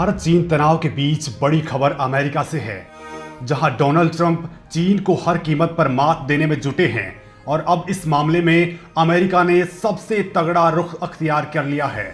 भारत चीन तनाव के बीच बड़ी खबर अमेरिका से है, जहां डोनाल्ड ट्रंप चीन को हर कीमत पर मात देने में जुटे हैं और अब इस मामले में अमेरिका ने सबसे तगड़ा रुख अख्तियार कर लिया है,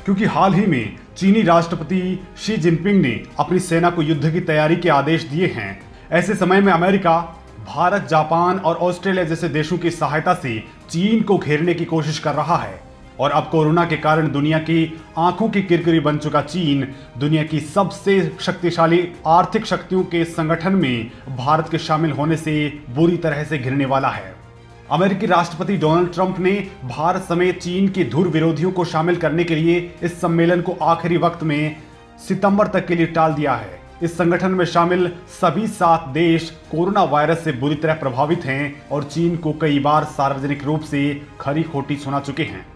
क्योंकि हाल ही में चीनी राष्ट्रपति शी जिनपिंग ने अपनी सेना को युद्ध की तैयारी के आदेश दिए हैं। ऐसे समय में अमेरिका भारत, जापान और ऑस्ट्रेलिया जैसे देशों की सहायता से चीन को घेरने की कोशिश कर रहा है। और अब कोरोना के कारण दुनिया की आंखों की किरकिरी बन चुका चीन दुनिया की सबसे शक्तिशाली आर्थिक शक्तियों के संगठन में भारत के शामिल होने से बुरी तरह से घिरने वाला है। अमेरिकी राष्ट्रपति डोनाल्ड ट्रंप ने भारत समेत चीन के धुर विरोधियों को शामिल करने के लिए इस सम्मेलन को आखिरी वक्त में सितंबर तक के लिए टाल दिया है। इस संगठन में शामिल सभी 7 देश कोरोना वायरस से बुरी तरह प्रभावित हैं और चीन को कई बार सार्वजनिक रूप से खरी खोटी सुना चुके हैं।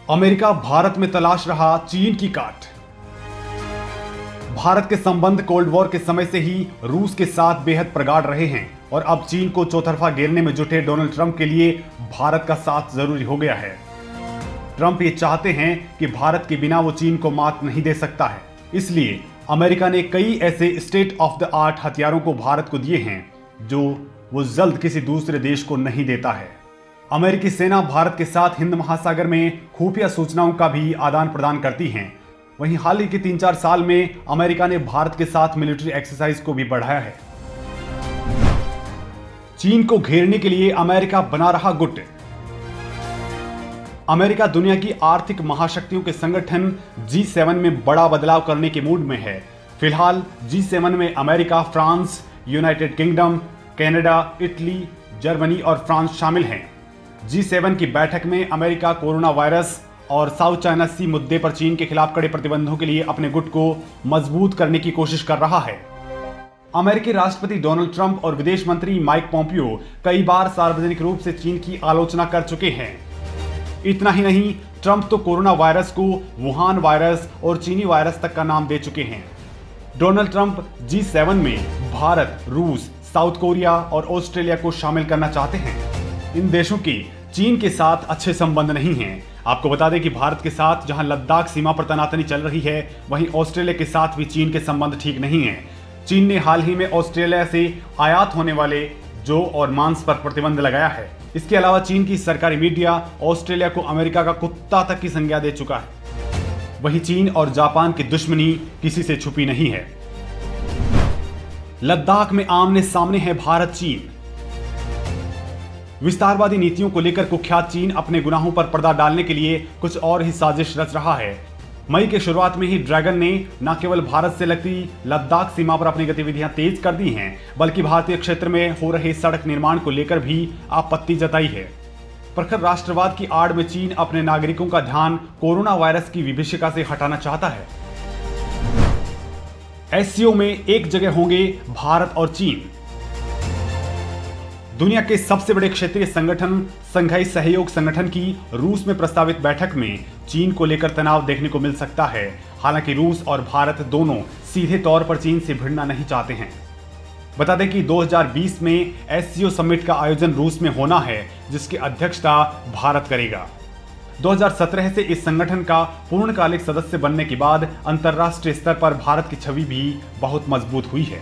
अमेरिका भारत में तलाश रहा चीन की काट। भारत के संबंध कोल्ड वॉर के समय से ही रूस के साथ बेहद प्रगाढ़ रहे हैं और अब चीन को चौतरफा घेरने में जुटे डोनाल्ड ट्रंप के लिए भारत का साथ जरूरी हो गया है। ट्रंप ये चाहते हैं कि भारत के बिना वो चीन को मात नहीं दे सकता है, इसलिए अमेरिका ने कई ऐसे स्टेट ऑफ द आर्ट हथियारों को भारत को दिए हैं जो वो जल्द किसी दूसरे देश को नहीं देता है। अमेरिकी सेना भारत के साथ हिंद महासागर में खुफिया सूचनाओं का भी आदान प्रदान करती है। वहीं हाल ही के 3-4 साल में अमेरिका ने भारत के साथ मिलिट्री एक्सरसाइज को भी बढ़ाया है। चीन को घेरने के लिए अमेरिका बना रहा गुट। अमेरिका दुनिया की आर्थिक महाशक्तियों के संगठन G7 में बड़ा बदलाव करने के मूड में है। फिलहाल G7 में America, France, United kingdom, Canada, Italy, Germany और फ्रांस शामिल हैं। G7 की बैठक में अमेरिका कोरोना वायरस और साउथ चाइना सी मुद्दे पर चीन के खिलाफ कड़े प्रतिबंधों के लिए अपने गुट को मजबूत करने की कोशिश कर रहा है। अमेरिकी राष्ट्रपति डोनाल्ड ट्रंप और विदेश मंत्री माइक पोम्पियो कई बार सार्वजनिक रूप से चीन की आलोचना कर चुके हैं। इतना ही नहीं, ट्रंप तो कोरोना वायरस को वुहान वायरस और चीनी वायरस तक का नाम दे चुके हैं। डोनाल्ड ट्रंप G7 में भारत, रूस, साउथ कोरिया और ऑस्ट्रेलिया को शामिल करना चाहते हैं। इन देशों के चीन के साथ अच्छे संबंध नहीं हैं। आपको बता दें कि भारत के साथ जहां लद्दाख सीमा पर तनातनी चल रही है, वहीं ऑस्ट्रेलिया के साथ भी चीन के संबंध ठीक नहीं हैं। चीन ने हाल ही में ऑस्ट्रेलिया से आयात होने वाले जौ और मांस पर प्रतिबंध लगाया है। इसके अलावा चीन की सरकारी मीडिया ऑस्ट्रेलिया को अमेरिका का कुत्ता तक की संज्ञा दे चुका है। वहीं चीन और जापान की दुश्मनी किसी से छुपी नहीं है। लद्दाख में आमने सामने है भारत चीन। विस्तारवादी नीतियों को लेकर कुख्यात चीन अपने गुनाहों पर पर्दा डालने के लिए कुछ और ही साजिश रच रहा है। मई के शुरुआत में ही ड्रैगन ने न केवल भारत से लगती लद्दाख सीमा पर अपनी गतिविधियां तेज कर दी हैं, बल्कि भारतीय क्षेत्र में हो रहे सड़क निर्माण को लेकर भी आपत्ति जताई है। प्रखर राष्ट्रवाद की आड़ में चीन अपने नागरिकों का ध्यान कोरोना वायरस की विभीषिका से हटाना चाहता है। SCO में एक जगह होंगे भारत और चीन। दुनिया के सबसे बड़े क्षेत्रीय संगठन संघाई सहयोग संगठन की रूस में प्रस्तावित बैठक में चीन को लेकर तनाव देखने को मिल सकता है। हालांकि रूस और भारत दोनों सीधे तौर पर चीन से भिड़ना नहीं चाहते हैं। बता दें कि 2020 में SCO समिट का आयोजन रूस में होना है, जिसकी अध्यक्षता भारत करेगा। 2017 से इस संगठन का पूर्णकालिक सदस्य बनने के बाद अंतर्राष्ट्रीय स्तर पर भारत की छवि भी बहुत मजबूत हुई है।